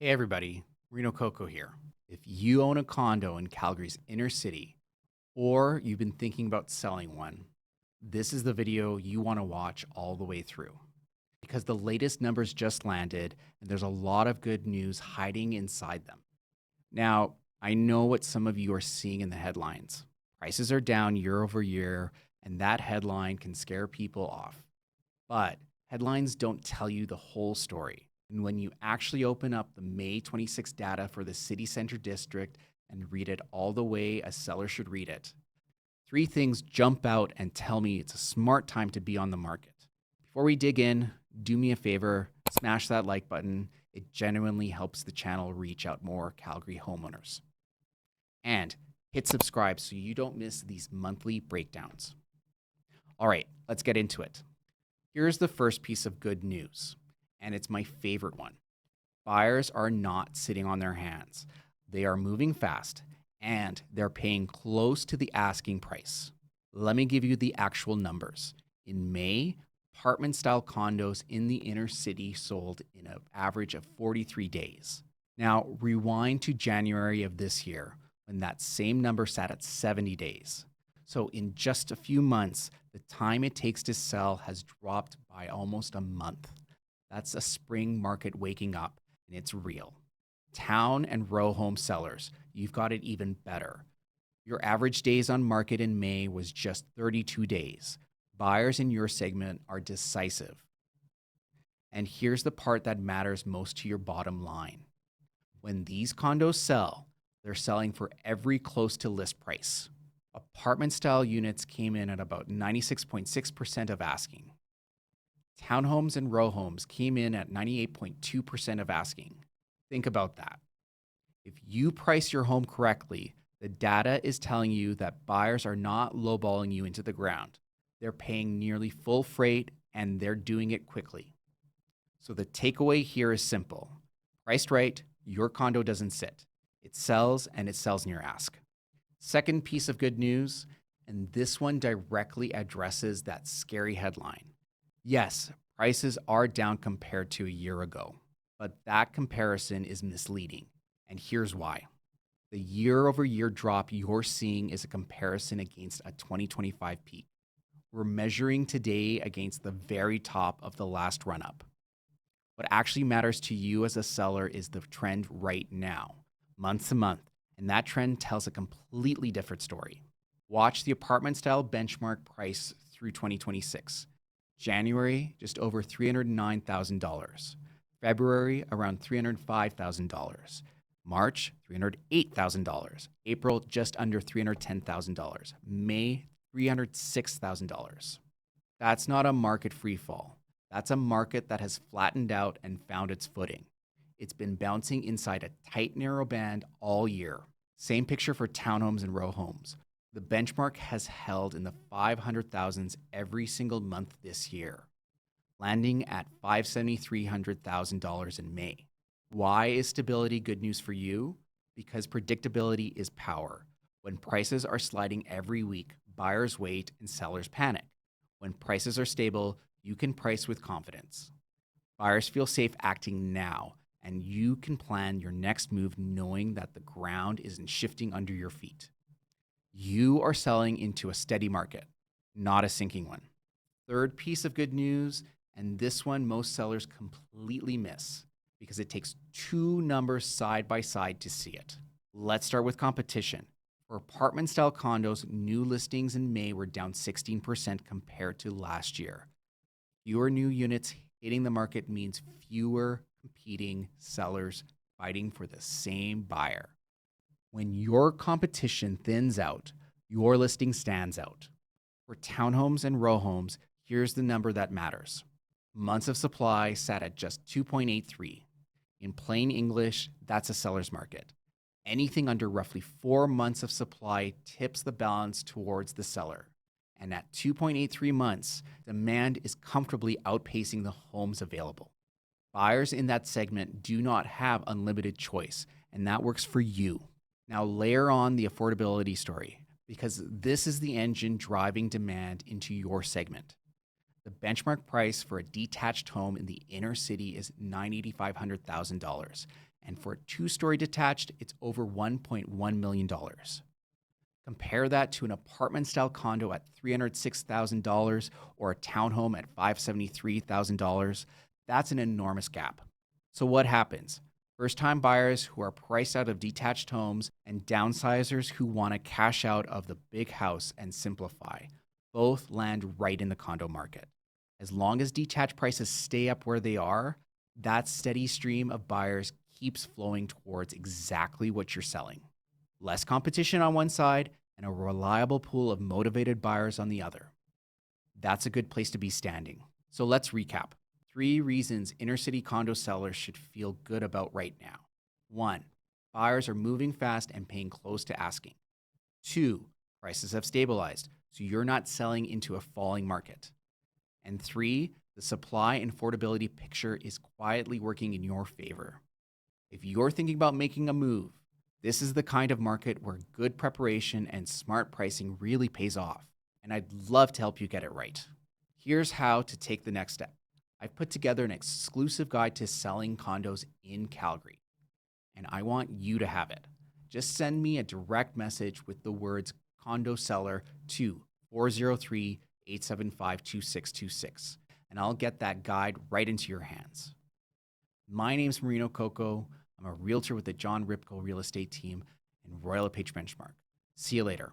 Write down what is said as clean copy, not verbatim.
Hey everybody, Marino Coco here. If you own a condo in Calgary's inner city, or you've been thinking about selling one, this is the video you want to watch all the way through. Because the latest numbers just landed, and there's a lot of good news hiding inside them. Now, I know what some of you are seeing in the headlines. Prices are down year over year, and that headline can scare people off. But headlines don't tell you the whole story. And when you actually open up the May 26 data for the city center district and read it all the way a seller should read it, three things jump out and tell me it's a smart time to be on the market. Before we dig in, do me a favor, smash that like button. It genuinely helps the channel reach out more Calgary homeowners. And hit subscribe so you don't miss these monthly breakdowns. All right, let's get into it. Here's the first piece of good news, and it's my favorite one. Buyers are not sitting on their hands. They are moving fast, and they're paying close to the asking price. Let me give you the actual numbers. In May, apartment-style condos in the inner city sold in an average of 43 days. Now, rewind to January of this year, when that same number sat at 70 days. So in just a few months, the time it takes to sell has dropped by almost a month. That's a spring market waking up, and it's real. Town and row home sellers, you've got it even better. Your average days on market in May was just 32 days. Buyers in your segment are decisive. And here's the part that matters most to your bottom line. When these condos sell, they're selling for every close to list price. Apartment-style units came in at about 96.6% of asking. Townhomes and row homes came in at 98.2% of asking. Think about that. If you price your home correctly, the data is telling you that buyers are not lowballing you into the ground. They're paying nearly full freight, and they're doing it quickly. So the takeaway here is simple. Priced right, your condo doesn't sit. It sells, and it sells near ask. Second piece of good news, and this one directly addresses that scary headline. Yes, prices are down compared to a year ago, but that comparison is misleading, and here's why. The year-over-year drop you're seeing is a comparison against a 2025 peak. We're measuring today against the very top of the last run-up. What actually matters to you as a seller is the trend right now, month to month. And that trend tells a completely different story. Watch the apartment style benchmark price through 2026. January, just over $309,000. February, around $305,000. March, $308,000. April, just under $310,000. May, $306,000. That's not a market free fall. That's a market that has flattened out and found its footing. It's been bouncing inside a tight, narrow band all year. Same picture for townhomes and row homes. The benchmark has held in the 500,000s every single month this year, landing at $573,000 in May. Why is stability good news for you? Because predictability is power. When prices are sliding every week, buyers wait and sellers panic. When prices are stable, you can price with confidence. Buyers feel safe acting now, and you can plan your next move knowing that the ground isn't shifting under your feet. You are selling into a steady market, not a sinking one. Third piece of good news, and this one most sellers completely miss because it takes two numbers side by side to see it. Let's start with competition. For apartment-style condos, new listings in May were down 16% compared to last year. Fewer new units hitting the market means fewer competing sellers fighting for the same buyer. When your competition thins out, your listing stands out. For townhomes and row homes, here's the number that matters. Months of supply sat at just 2.83. In plain English, that's a seller's market. Anything under roughly 4 months of supply tips the balance towards the seller. And at 2.83 months, demand is comfortably outpacing the homes available. Buyers in that segment do not have unlimited choice, and that works for you. Now layer on the affordability story, because this is the engine driving demand into your segment. The benchmark price for a detached home in the inner city is $985,000, And for a 2-story detached, it's over $1.1 million. Compare that to an apartment-style condo at $306,000 or a townhome at $573,000. That's an enormous gap. So what happens? First-time buyers who are priced out of detached homes and downsizers who want to cash out of the big house and simplify both land right in the condo market. As long as detached prices stay up where they are, that steady stream of buyers keeps flowing towards exactly what you're selling. Less competition on one side and a reliable pool of motivated buyers on the other. That's a good place to be standing. So let's recap. 3 reasons inner city condo sellers should feel good about right now. 1, buyers are moving fast and paying close to asking. 2, prices have stabilized, so you're not selling into a falling market. And 3, the supply and affordability picture is quietly working in your favor. If you're thinking about making a move, this is the kind of market where good preparation and smart pricing really pays off, and I'd love to help you get it right. Here's how to take the next step. I've put together an exclusive guide to selling condos in Calgary, and I want you to have it. Just send me a direct message with the words condo seller to 403-875-2626, and I'll get that guide right into your hands. My name's Marino Coco. I'm a realtor with the John Ripko Real Estate Team and Royal LePage Benchmark. See you later.